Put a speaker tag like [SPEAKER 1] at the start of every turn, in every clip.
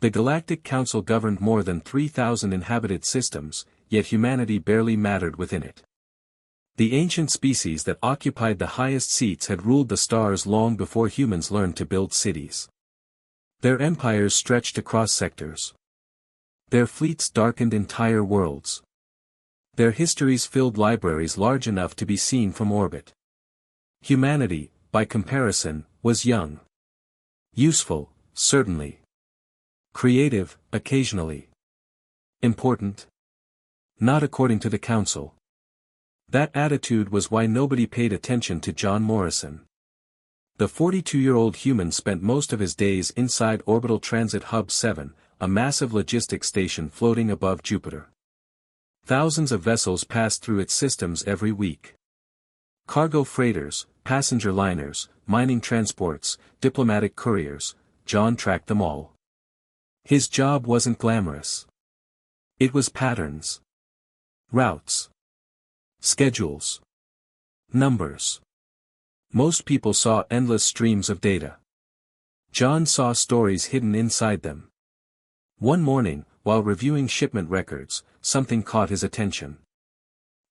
[SPEAKER 1] The Galactic Council governed more than 3,000 inhabited systems, yet humanity barely mattered within it. The ancient species that occupied the highest seats had ruled the stars long before humans learned to build cities. Their empires stretched across sectors. Their fleets darkened entire worlds. Their histories filled libraries large enough to be seen from orbit. Humanity, by comparison, was young. Useful, certainly. Creative, occasionally. Important? Not according to the Council. That attitude was why nobody paid attention to John Morrison. The 42-year-old human spent most of his days inside Orbital Transit Hub 7, a massive logistics station floating above Jupiter. Thousands of vessels passed through its systems every week. Cargo freighters, passenger liners, mining transports, diplomatic couriers, John tracked them all. His job wasn't glamorous. It was patterns. Routes. Schedules. Numbers. Most people saw endless streams of data. John saw stories hidden inside them. One morning, while reviewing shipment records, something caught his attention.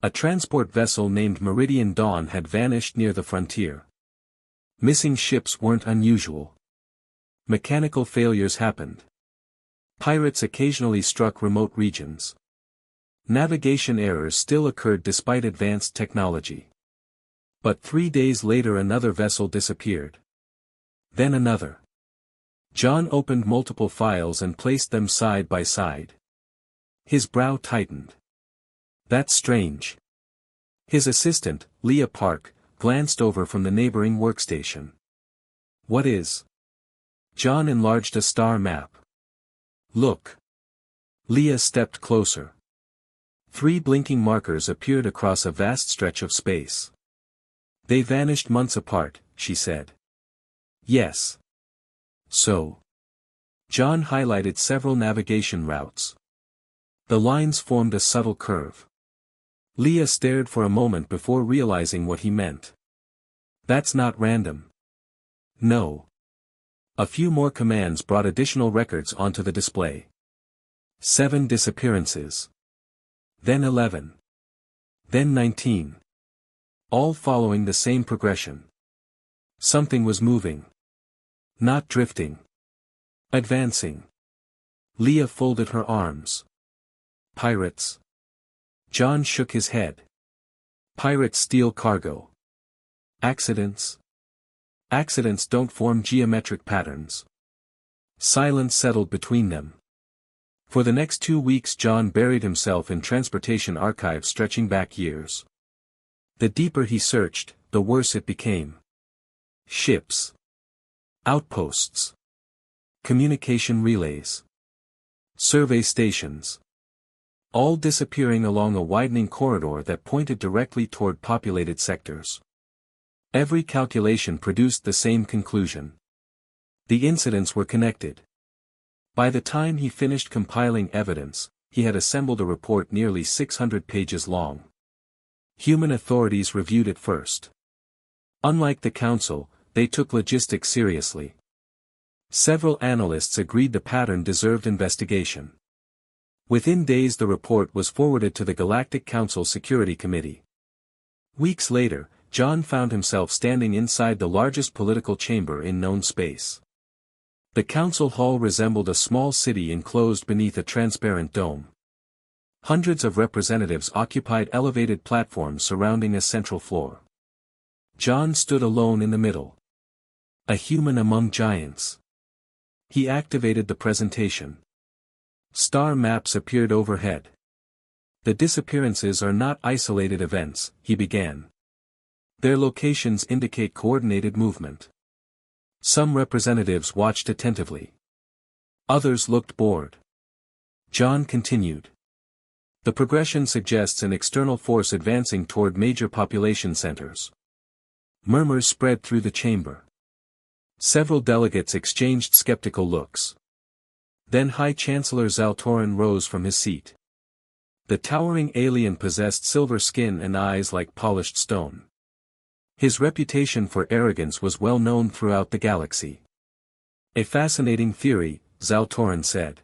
[SPEAKER 1] A transport vessel named Meridian Dawn had vanished near the frontier. Missing ships weren't unusual. Mechanical failures happened. Pirates occasionally struck remote regions. Navigation errors still occurred despite advanced technology. But 3 days later another vessel disappeared. Then another. John opened multiple files and placed them side by side. His brow tightened. That's strange. His assistant, Leah Park, glanced over from the neighboring workstation. What is? John enlarged a star map. Look. Leah stepped closer. 3 blinking markers appeared across a vast stretch of space. They vanished months apart, she said. Yes. So. John highlighted several navigation routes. The lines formed a subtle curve. Leah stared for a moment before realizing what he meant. That's not random. No. A few more commands brought additional records onto the display. 7 disappearances. Then 11. Then 19. All following the same progression. Something was moving. Not drifting. Advancing. Leah folded her arms. Pirates. John shook his head. Pirates steal cargo. Accidents. Accidents don't form geometric patterns. Silence settled between them. For the next 2 weeks John buried himself in transportation archives stretching back years. The deeper he searched, the worse it became. Ships. Outposts. Communication relays. Survey stations. All disappearing along a widening corridor that pointed directly toward populated sectors. Every calculation produced the same conclusion. The incidents were connected. By the time he finished compiling evidence, he had assembled a report nearly 600 pages long. Human authorities reviewed it first. Unlike the Council, they took logistics seriously. Several analysts agreed the pattern deserved investigation. Within days the report was forwarded to the Galactic Council Security Committee. Weeks later, John found himself standing inside the largest political chamber in known space. The council hall resembled a small city enclosed beneath a transparent dome. Hundreds of representatives occupied elevated platforms surrounding a central floor. John stood alone in the middle. A human among giants. He activated the presentation. Star maps appeared overhead. The disappearances are not isolated events, he began. Their locations indicate coordinated movement. Some representatives watched attentively. Others looked bored. John continued. The progression suggests an external force advancing toward major population centers. Murmurs spread through the chamber. Several delegates exchanged skeptical looks. Then High Chancellor Zaltorin rose from his seat. The towering alien possessed silver skin and eyes like polished stone. His reputation for arrogance was well known throughout the galaxy. A fascinating theory, Zaltorin said.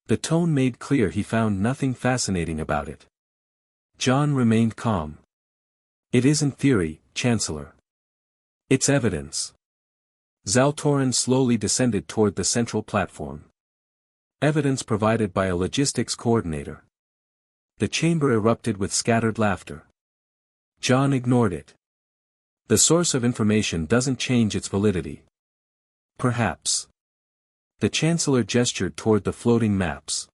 [SPEAKER 1] The tone made clear he found nothing fascinating about it. John remained calm. It isn't theory, Chancellor. It's evidence. Zaltorin slowly descended toward the central platform. Evidence provided by a logistics coordinator. The chamber erupted with scattered laughter. John ignored it. The source of information doesn't change its validity. Perhaps. The Chancellor gestured toward the floating maps.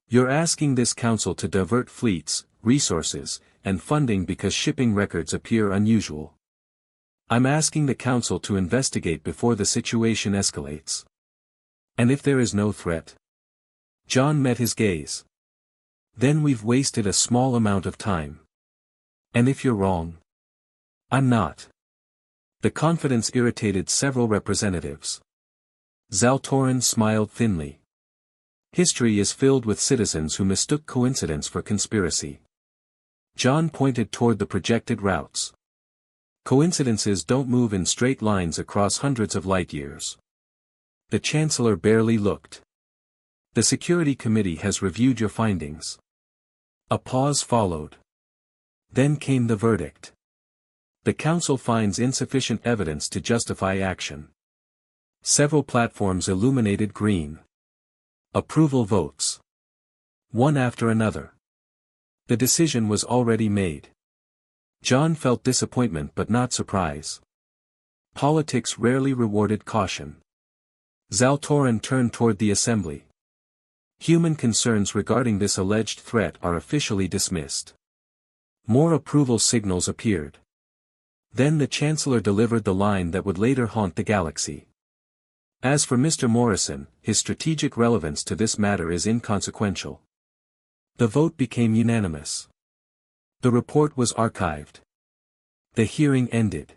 [SPEAKER 1] You're asking this council to divert fleets, resources, and funding because shipping records appear unusual. I'm asking the council to investigate before the situation escalates. And if there is no threat? John met his gaze. Then we've wasted a small amount of time. And if you're wrong? I'm not. The confidence irritated several representatives. Zaltorin smiled thinly. History is filled with citizens who mistook coincidence for conspiracy. John pointed toward the projected routes. Coincidences don't move in straight lines across hundreds of light years. The Chancellor barely looked. The Security Committee has reviewed your findings. A pause followed. Then came the verdict. The Council finds insufficient evidence to justify action. Several platforms illuminated green. Approval votes. One after another. The decision was already made. John felt disappointment but not surprise. Politics rarely rewarded caution. Zaltorin turned toward the assembly. Human concerns regarding this alleged threat are officially dismissed. More approval signals appeared. Then the Chancellor delivered the line that would later haunt the galaxy. As for Mr. Morrison, his strategic relevance to this matter is inconsequential. The vote became unanimous. The report was archived. The hearing ended.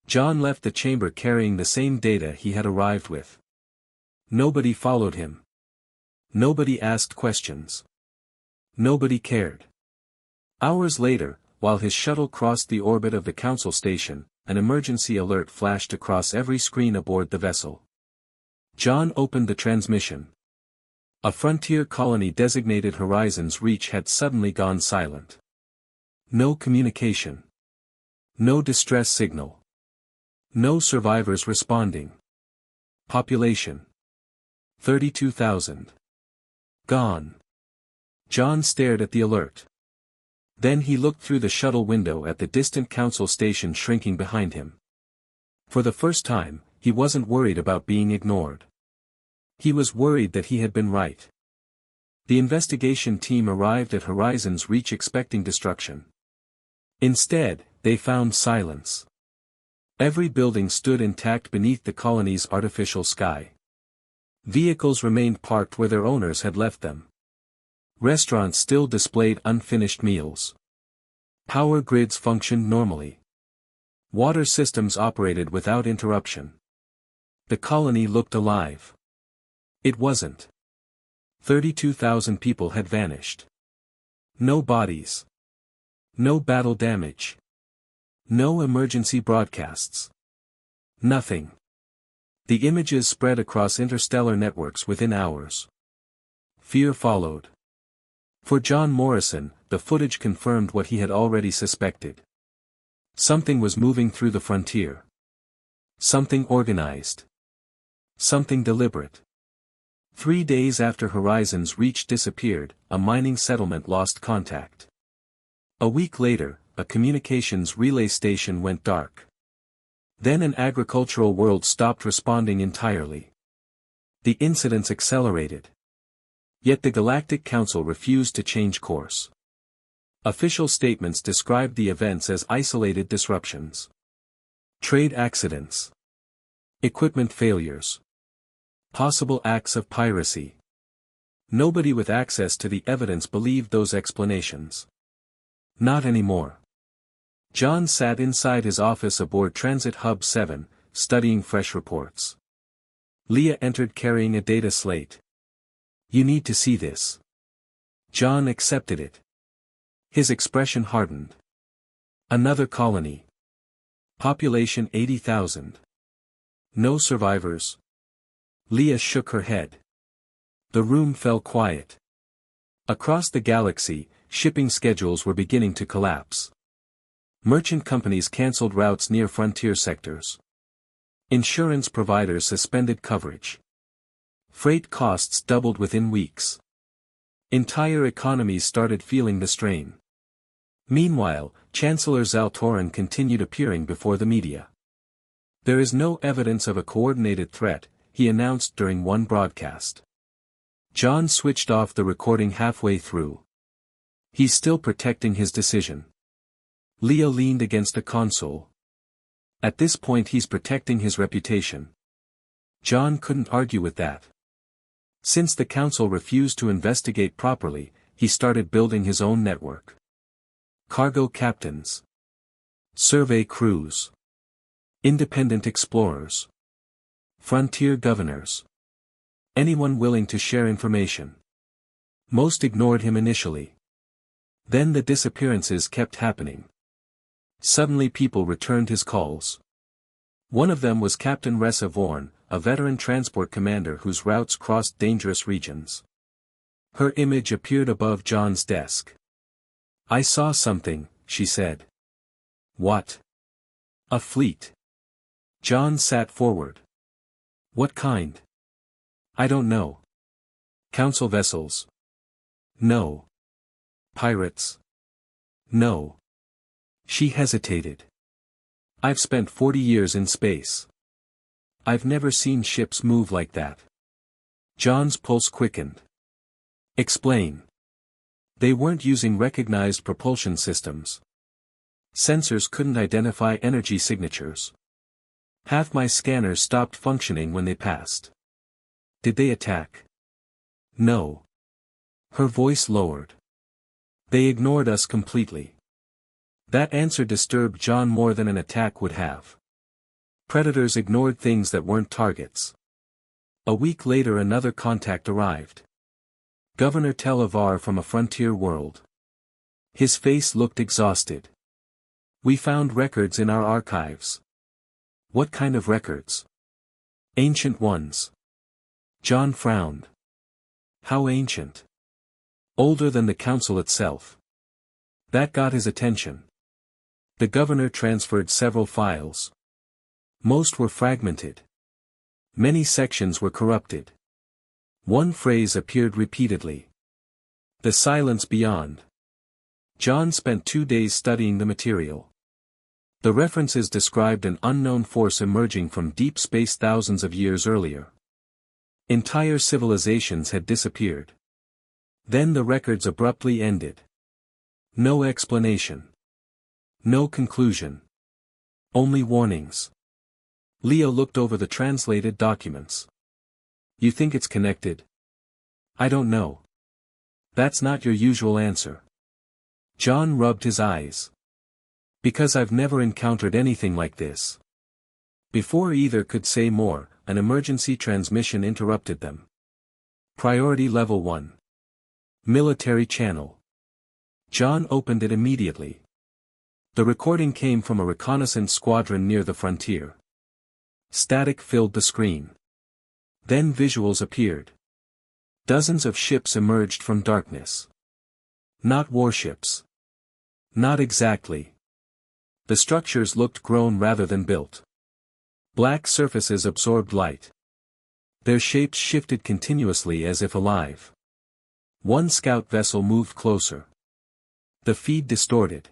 [SPEAKER 1] John left the chamber carrying the same data he had arrived with. Nobody followed him. Nobody asked questions. Nobody cared. Hours later, while his shuttle crossed the orbit of the Council station, an emergency alert flashed across every screen aboard the vessel. John opened the transmission. A frontier colony designated Horizon's Reach had suddenly gone silent. No communication. No distress signal. No survivors responding. Population. 32,000. Gone. John stared at the alert. Then he looked through the shuttle window at the distant Council station shrinking behind him. For the first time, he wasn't worried about being ignored. He was worried that he had been right. The investigation team arrived at Horizon's Reach expecting destruction. Instead, they found silence. Every building stood intact beneath the colony's artificial sky. Vehicles remained parked where their owners had left them. Restaurants still displayed unfinished meals. Power grids functioned normally. Water systems operated without interruption. The colony looked alive. It wasn't. 32,000 people had vanished. No bodies. No battle damage. No emergency broadcasts. Nothing. The images spread across interstellar networks within hours. Fear followed. For John Morrison, the footage confirmed what he had already suspected. Something was moving through the frontier. Something organized. Something deliberate. 3 days after Horizon's Reach disappeared, a mining settlement lost contact. A week later, a communications relay station went dark. Then an agricultural world stopped responding entirely. The incidents accelerated. Yet the Galactic Council refused to change course. Official statements described the events as isolated disruptions. Trade accidents. Equipment failures. Possible acts of piracy. Nobody with access to the evidence believed those explanations. Not anymore. John sat inside his office aboard Transit Hub 7, studying fresh reports. Leah entered carrying a data slate. You need to see this. John accepted it. His expression hardened. Another colony. Population 80,000. No survivors. Leah shook her head. The room fell quiet. Across the galaxy, shipping schedules were beginning to collapse. Merchant companies cancelled routes near frontier sectors. Insurance providers suspended coverage. Freight costs doubled within weeks. Entire economies started feeling the strain. Meanwhile, Chancellor Zaltoran continued appearing before the media. There is no evidence of a coordinated threat, he announced during one broadcast. John switched off the recording halfway through. He's still protecting his decision. Leo leaned against the console. At this point he's protecting his reputation. John couldn't argue with that. Since the council refused to investigate properly, he started building his own network. Cargo captains. Survey crews. Independent explorers. Frontier governors. Anyone willing to share information. Most ignored him initially. Then the disappearances kept happening. Suddenly people returned his calls. One of them was Captain Ressa Vorn, a veteran transport commander whose routes crossed dangerous regions. Her image appeared above John's desk. "I saw something," she said. "What?" "A fleet." John sat forward. "What kind?" "I don't know." "Council vessels?" "No." "Pirates?" "No." She hesitated. "I've spent 40 years in space. I've never seen ships move like that." John's pulse quickened. "Explain." "They weren't using recognized propulsion systems. Sensors couldn't identify energy signatures. Half my scanners stopped functioning when they passed." "Did they attack?" "No." Her voice lowered. "They ignored us completely." That answer disturbed John more than an attack would have. Predators ignored things that weren't targets. A week later another contact arrived. Governor Televar from a frontier world. His face looked exhausted. "We found records in our archives." "What kind of records?" "Ancient ones." John frowned. "How ancient?" "Older than the council itself." That got his attention. The governor transferred several files. Most were fragmented. Many sections were corrupted. One phrase appeared repeatedly. "The silence beyond." John spent 2 days studying the material. The references described an unknown force emerging from deep space thousands of years earlier. Entire civilizations had disappeared. Then the records abruptly ended. No explanation. No conclusion. Only warnings. Leo looked over the translated documents. "You think it's connected?" "I don't know." "That's not your usual answer." John rubbed his eyes. "Because I've never encountered anything like this." Before either could say more, an emergency transmission interrupted them. Priority Level 1. Military channel. John opened it immediately. The recording came from a reconnaissance squadron near the frontier. Static filled the screen. Then visuals appeared. Dozens of ships emerged from darkness. Not warships. Not exactly. The structures looked grown rather than built. Black surfaces absorbed light. Their shapes shifted continuously as if alive. One scout vessel moved closer. The feed distorted.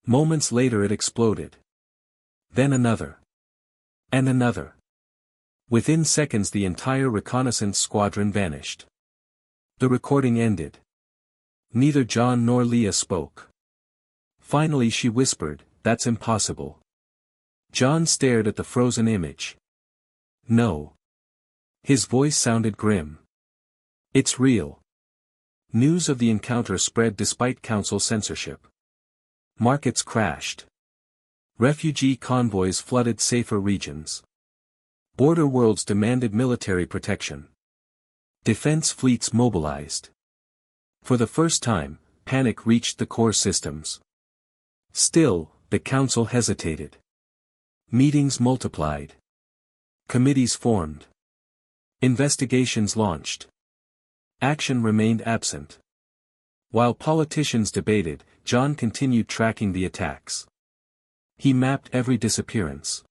[SPEAKER 1] Moments later it exploded. Then another. And another. Within seconds the entire reconnaissance squadron vanished. The recording ended. Neither John nor Leah spoke. Finally she whispered, "That's impossible." John stared at the frozen image. "No." His voice sounded grim. "It's real." News of the encounter spread despite council censorship. Markets crashed. Refugee convoys flooded safer regions. Border worlds demanded military protection. Defense fleets mobilized. For the first time, panic reached the core systems. Still, the council hesitated. Meetings multiplied. Committees formed. Investigations launched. Action remained absent. While politicians debated, John continued tracking the attacks. He mapped every disappearance.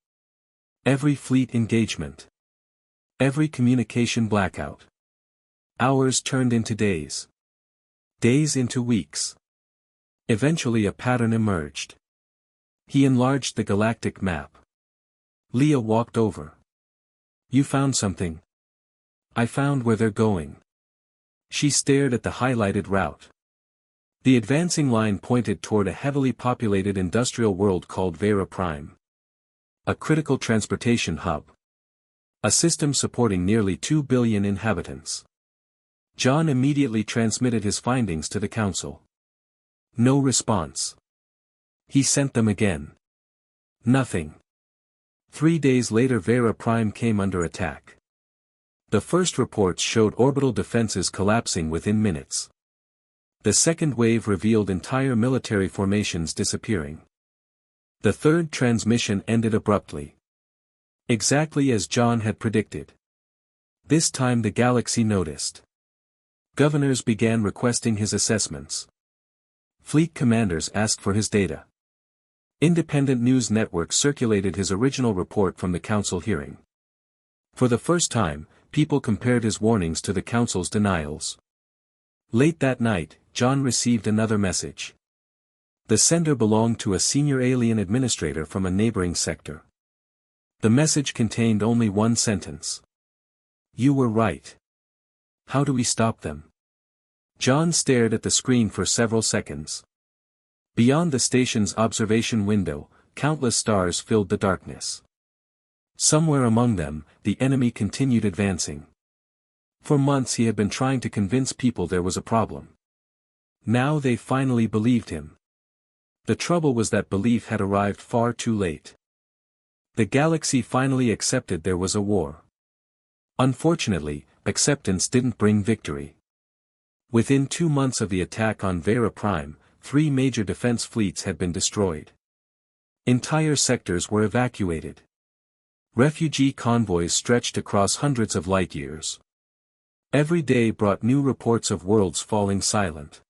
[SPEAKER 1] Every fleet engagement. Every communication blackout. Hours turned into days. Days into weeks. Eventually a pattern emerged. He enlarged the galactic map. Leah walked over. "You found something?" "I found where they're going." She stared at the highlighted route. The advancing line pointed toward a heavily populated industrial world called Vera Prime. A critical transportation hub. A system supporting nearly 2 billion inhabitants. John immediately transmitted his findings to the council. No response. He sent them again. Nothing. 3 days later Vera Prime came under attack. The first reports showed orbital defenses collapsing within minutes. The second wave revealed entire military formations disappearing. The third transmission ended abruptly. Exactly as John had predicted. This time the galaxy noticed. Governors began requesting his assessments. Fleet commanders asked for his data. Independent news networks circulated his original report from the council hearing. For the first time, people compared his warnings to the council's denials. Late that night, John received another message. The sender belonged to a senior alien administrator from a neighboring sector. The message contained only one sentence. "You were right. How do we stop them?" John stared at the screen for several seconds. Beyond the station's observation window, countless stars filled the darkness. Somewhere among them, the enemy continued advancing. For months he had been trying to convince people there was a problem. Now they finally believed him. The trouble was that belief had arrived far too late. The galaxy finally accepted there was a war. Unfortunately, acceptance didn't bring victory. Within 2 months of the attack on Vera Prime, 3 major defense fleets had been destroyed. Entire sectors were evacuated. Refugee convoys stretched across hundreds of light years. Every day brought new reports of worlds falling silent.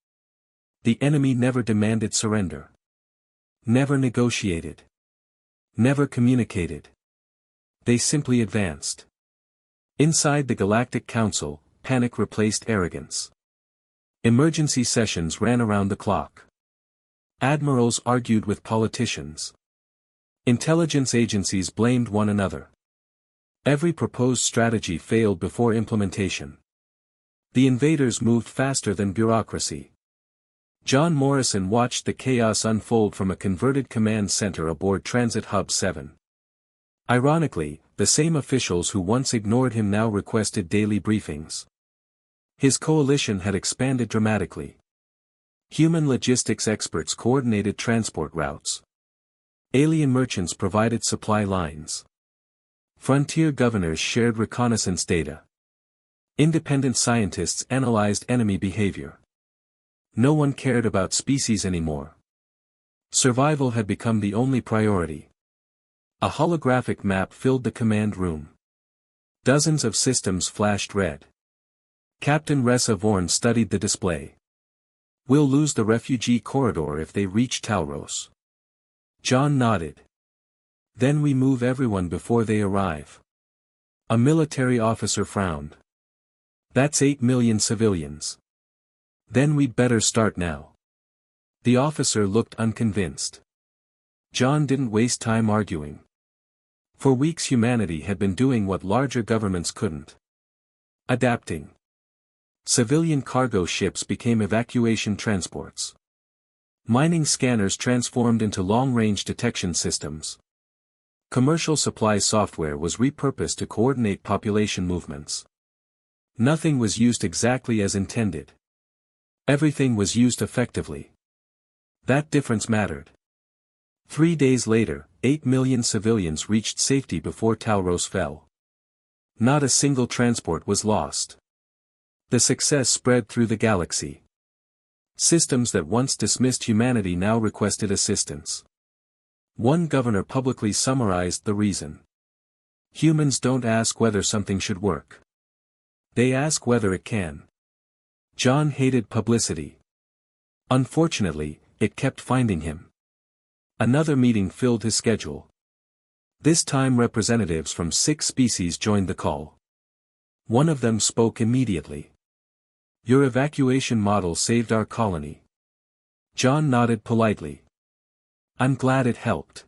[SPEAKER 1] The enemy never demanded surrender. Never negotiated. Never communicated. They simply advanced. Inside the Galactic Council, panic replaced arrogance. Emergency sessions ran around the clock. Admirals argued with politicians. Intelligence agencies blamed one another. Every proposed strategy failed before implementation. The invaders moved faster than bureaucracy. John Morrison watched the chaos unfold from a converted command center aboard Transit Hub 7. Ironically, the same officials who once ignored him now requested daily briefings. His coalition had expanded dramatically. Human logistics experts coordinated transport routes. Alien merchants provided supply lines. Frontier governors shared reconnaissance data. Independent scientists analyzed enemy behavior. No one cared about species anymore. Survival had become the only priority. A holographic map filled the command room. Dozens of systems flashed red. Captain Ressa Vorn studied the display. "We'll lose the refugee corridor if they reach Talros." John nodded. "Then we move everyone before they arrive." A military officer frowned. "That's 8 million civilians. Then we'd better start now." The officer looked unconvinced. John didn't waste time arguing. For weeks humanity had been doing what larger governments couldn't. Adapting. Civilian cargo ships became evacuation transports. Mining scanners transformed into long-range detection systems. Commercial supply software was repurposed to coordinate population movements. Nothing was used exactly as intended. Everything was used effectively. That difference mattered. 3 days later, 8 million civilians reached safety before Talros fell. Not a single transport was lost. The success spread through the galaxy. Systems that once dismissed humanity now requested assistance. One governor publicly summarized the reason. "Humans don't ask whether something should work. They ask whether it can. John hated publicity. Unfortunately, it kept finding him. Another meeting filled his schedule. This time representatives from 6 species joined the call. One of them spoke immediately. "Your evacuation model saved our colony." John nodded politely. "I'm glad it helped."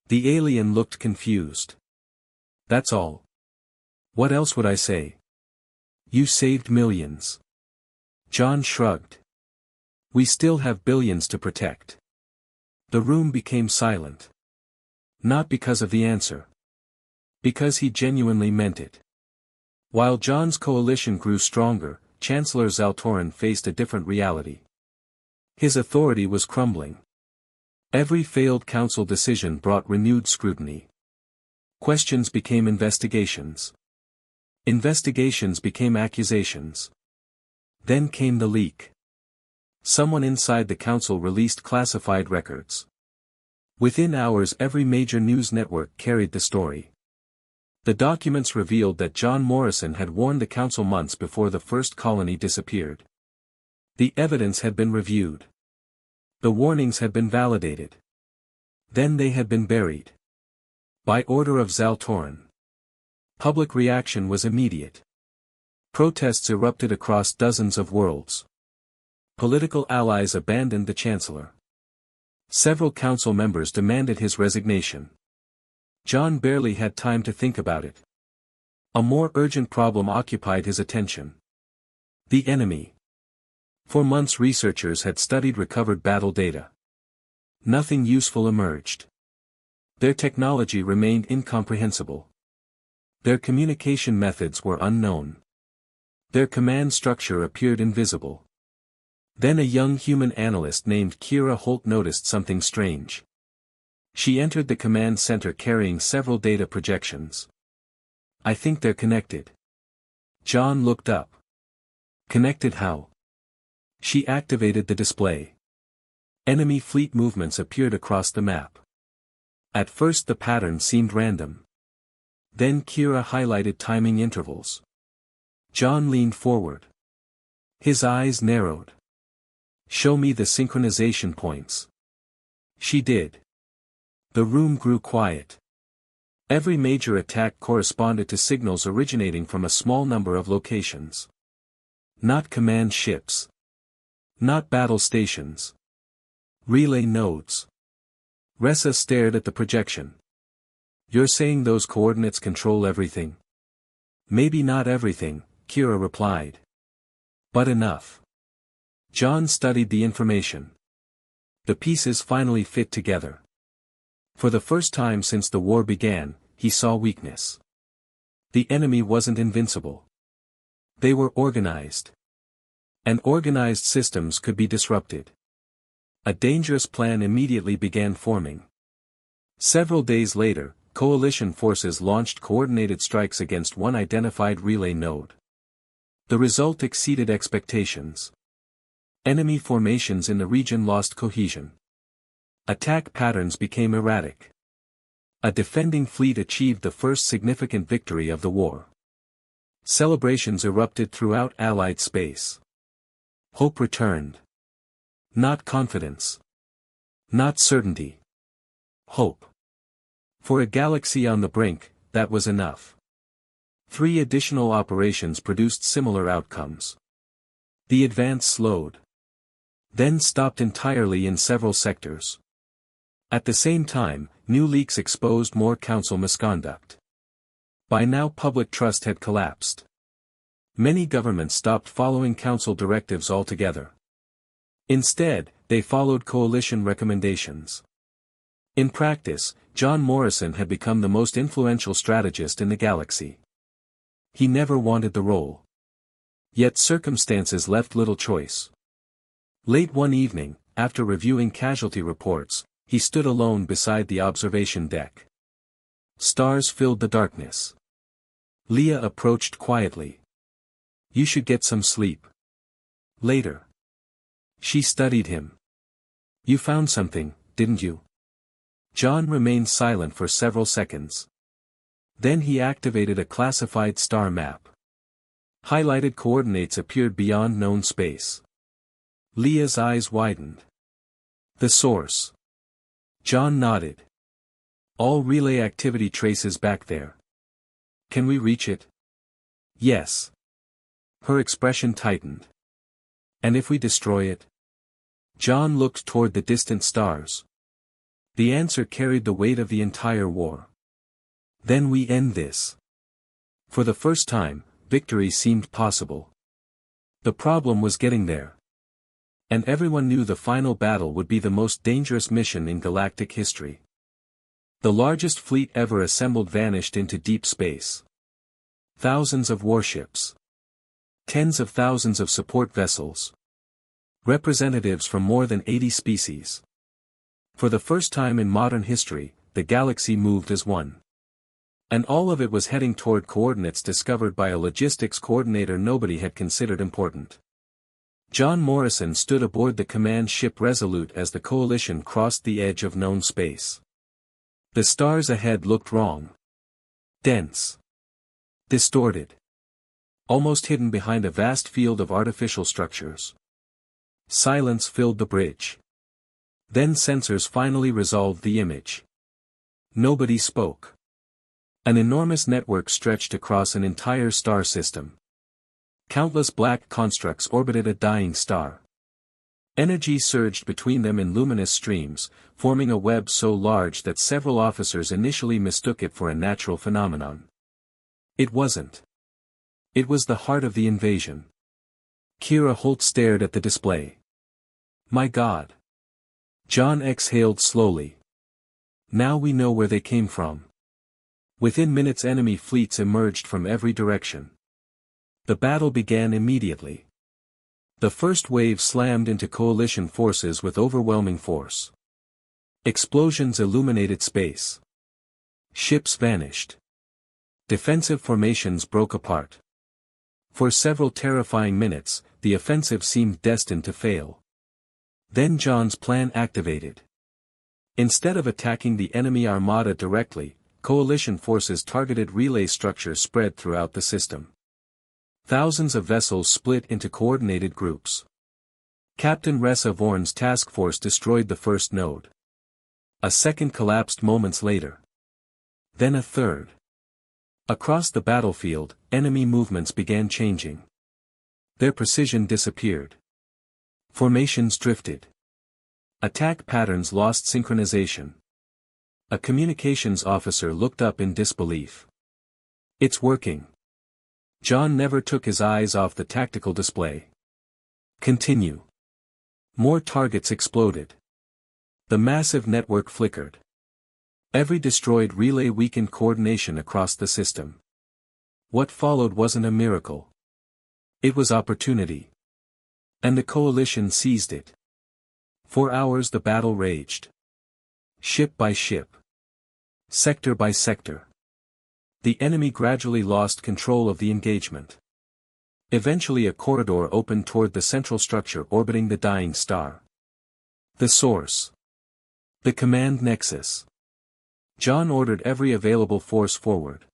[SPEAKER 1] The alien looked confused. "That's all. What else would I say?" "You saved millions." John shrugged. "We still have billions to protect." The room became silent. Not because of the answer. Because he genuinely meant it. While John's coalition grew stronger, Chancellor Zaltorin faced a different reality. His authority was crumbling. Every failed council decision brought renewed scrutiny. Questions became investigations. Investigations became accusations. Then came the leak. Someone inside the council released classified records. Within hours every major news network carried the story. The documents revealed that John Morrison had warned the council months before the first colony disappeared. The evidence had been reviewed. The warnings had been validated. Then they had been buried. By order of Zaltorin. Public reaction was immediate. Protests erupted across dozens of worlds. Political allies abandoned the chancellor. Several council members demanded his resignation. John barely had time to think about it. A more urgent problem occupied his attention. The enemy. For months researchers had studied recovered battle data. Nothing useful emerged. Their technology remained incomprehensible. Their communication methods were unknown. Their command structure appeared invisible. Then a young human analyst named Kira Holt noticed something strange. She entered the command center carrying several data projections. "I think they're connected." John looked up. "Connected how?" She activated the display. Enemy fleet movements appeared across the map. At first the pattern seemed random. Then Kira highlighted timing intervals. John leaned forward. His eyes narrowed. "Show me the synchronization points." She did. The room grew quiet. Every major attack corresponded to signals originating from a small number of locations. Not command ships. Not battle stations. Relay nodes. Ressa stared at the projection. "You're saying those coordinates control everything?" "Maybe not everything," Kira replied. "But enough." John studied the information. The pieces finally fit together. For the first time since the war began, he saw weakness. The enemy wasn't invincible. They were organized. And organized systems could be disrupted. A dangerous plan immediately began forming. Several days later, coalition forces launched coordinated strikes against one identified relay node. The result exceeded expectations. Enemy formations in the region lost cohesion. Attack patterns became erratic. A defending fleet achieved the first significant victory of the war. Celebrations erupted throughout Allied space. Hope returned. Not confidence. Not certainty. Hope. For a galaxy on the brink, that was enough. 3 additional operations produced similar outcomes. The advance slowed. Then stopped entirely in several sectors. At the same time, new leaks exposed more council misconduct. By now public trust had collapsed. Many governments stopped following council directives altogether. Instead, they followed coalition recommendations. In practice, John Morrison had become the most influential strategist in the galaxy. He never wanted the role. Yet circumstances left little choice. Late one evening, after reviewing casualty reports, he stood alone beside the observation deck. Stars filled the darkness. Leah approached quietly. "You should get some sleep." Later. She studied him. "You found something, didn't you?" John remained silent for several seconds. Then he activated a classified star map. Highlighted coordinates appeared beyond known space. Leah's eyes widened. The source. John nodded. All relay activity traces back there. Can we reach it? Yes. Her expression tightened. And if we destroy it? John looked toward the distant stars. The answer carried the weight of the entire war. Then we end this. For the first time, victory seemed possible. The problem was getting there. And everyone knew the final battle would be the most dangerous mission in galactic history. The largest fleet ever assembled vanished into deep space. Thousands of warships. Tens of thousands of support vessels. Representatives from more than 80 species. For the first time in modern history, the galaxy moved as one. And all of it was heading toward coordinates discovered by a logistics coordinator nobody had considered important. John Morrison stood aboard the command ship Resolute as the coalition crossed the edge of known space. The stars ahead looked wrong. Dense. Distorted. Almost hidden behind a vast field of artificial structures. Silence filled the bridge. Then sensors finally resolved the image. Nobody spoke. An enormous network stretched across an entire star system. Countless black constructs orbited a dying star. Energy surged between them in luminous streams, forming a web so large that several officers initially mistook it for a natural phenomenon. It wasn't. It was the heart of the invasion. Kira Holt stared at the display. My God. John exhaled slowly. Now we know where they came from. Within minutes enemy fleets emerged from every direction. The battle began immediately. The first wave slammed into coalition forces with overwhelming force. Explosions illuminated space. Ships vanished. Defensive formations broke apart. For several terrifying minutes, the offensive seemed destined to fail. Then John's plan activated. Instead of attacking the enemy armada directly, coalition forces targeted relay structures spread throughout the system. Thousands of vessels split into coordinated groups. Captain Ressa Vorn's task force destroyed the first node. A second collapsed moments later. Then a third. Across the battlefield, enemy movements began changing. Their precision disappeared. Formations drifted. Attack patterns lost synchronization. A communications officer looked up in disbelief. It's working. John never took his eyes off the tactical display. Continue. More targets exploded. The massive network flickered. Every destroyed relay weakened coordination across the system. What followed wasn't a miracle. It was opportunity. And the coalition seized it. For hours the battle raged. Ship by ship. Sector by sector. The enemy gradually lost control of the engagement. Eventually a corridor opened toward the central structure orbiting the dying star. The source. The command nexus. John ordered every available force forward.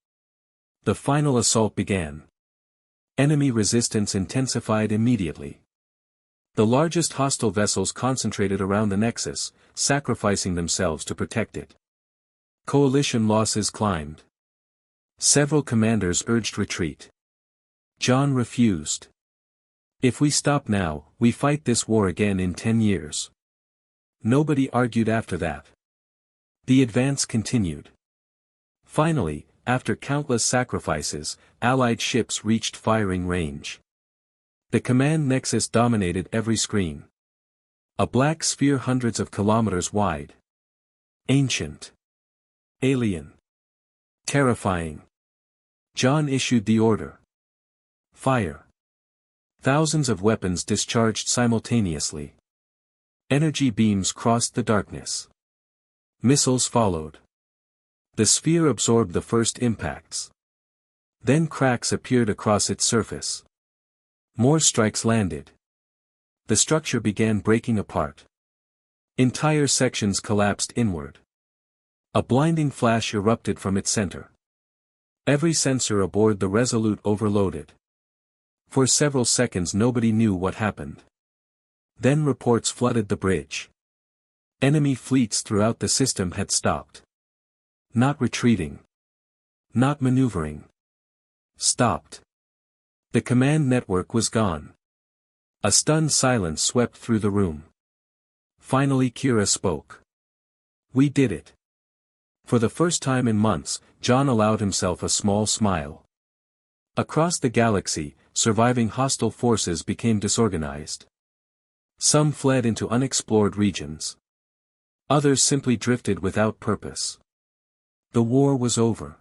[SPEAKER 1] The final assault began. Enemy resistance intensified immediately. The largest hostile vessels concentrated around the nexus, sacrificing themselves to protect it. Coalition losses climbed. Several commanders urged retreat. John refused. If we stop now, we fight this war again in 10 years. Nobody argued after that. The advance continued. Finally, after countless sacrifices, Allied ships reached firing range. The command nexus dominated every screen. A black sphere hundreds of kilometers wide. Ancient. Alien. Terrifying. John issued the order. Fire. Thousands of weapons discharged simultaneously. Energy beams crossed the darkness. Missiles followed. The sphere absorbed the first impacts. Then cracks appeared across its surface. More strikes landed. The structure began breaking apart. Entire sections collapsed inward. A blinding flash erupted from its center. Every sensor aboard the Resolute overloaded. For several seconds nobody knew what happened. Then reports flooded the bridge. Enemy fleets throughout the system had stopped. Not retreating. Not maneuvering. Stopped. The command network was gone. A stunned silence swept through the room. Finally Kira spoke. "We did it." For the first time in months, John allowed himself a small smile. Across the galaxy, surviving hostile forces became disorganized. Some fled into unexplored regions. Others simply drifted without purpose. The war was over.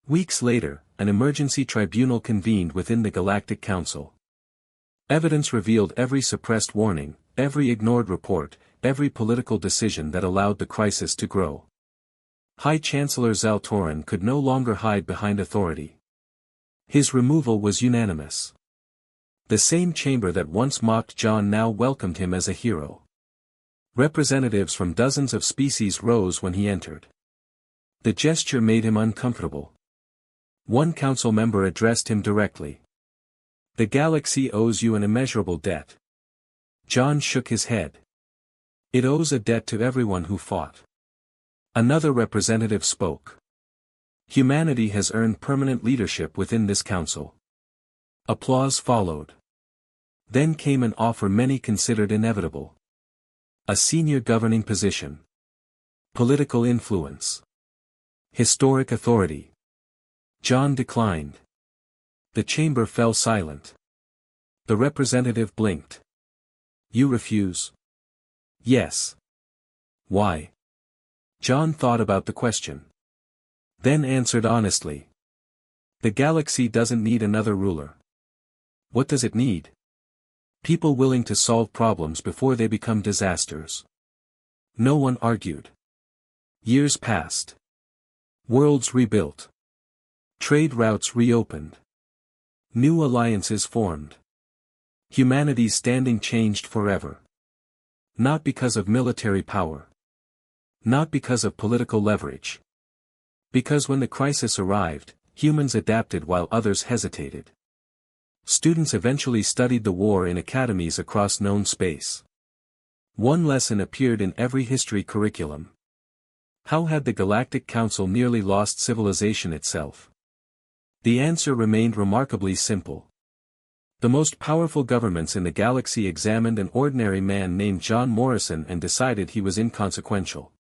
[SPEAKER 1] Weeks later, an emergency tribunal convened within the Galactic Council. Evidence revealed every suppressed warning, every ignored report, every political decision that allowed the crisis to grow. High Chancellor Zaltoran could no longer hide behind authority. His removal was unanimous. The same chamber that once mocked John now welcomed him as a hero. Representatives from dozens of species rose when he entered. The gesture made him uncomfortable. One council member addressed him directly. "The galaxy owes you an immeasurable debt." John shook his head. "It owes a debt to everyone who fought." Another representative spoke. "Humanity has earned permanent leadership within this council." Applause followed. Then came an offer many considered inevitable. A senior governing position. Political influence. Historic authority. John declined. The chamber fell silent. The representative blinked. "You refuse?" "Yes." "Why?" John thought about the question. Then answered honestly. "The galaxy doesn't need another ruler." "What does it need?" "People willing to solve problems before they become disasters." No one argued. Years passed. Worlds rebuilt. Trade routes reopened. New alliances formed. Humanity's standing changed forever. Not because of military power. Not because of political leverage. Because when the crisis arrived, humans adapted while others hesitated. Students eventually studied the war in academies across known space. One lesson appeared in every history curriculum. How had the Galactic Council nearly lost civilization itself? The answer remained remarkably simple. The most powerful governments in the galaxy examined an ordinary man named John Morrison and decided he was inconsequential.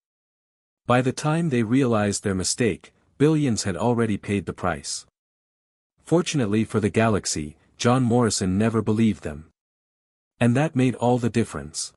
[SPEAKER 1] By the time they realized their mistake, billions had already paid the price. Fortunately for the galaxy, John Morrison never believed them. And that made all the difference.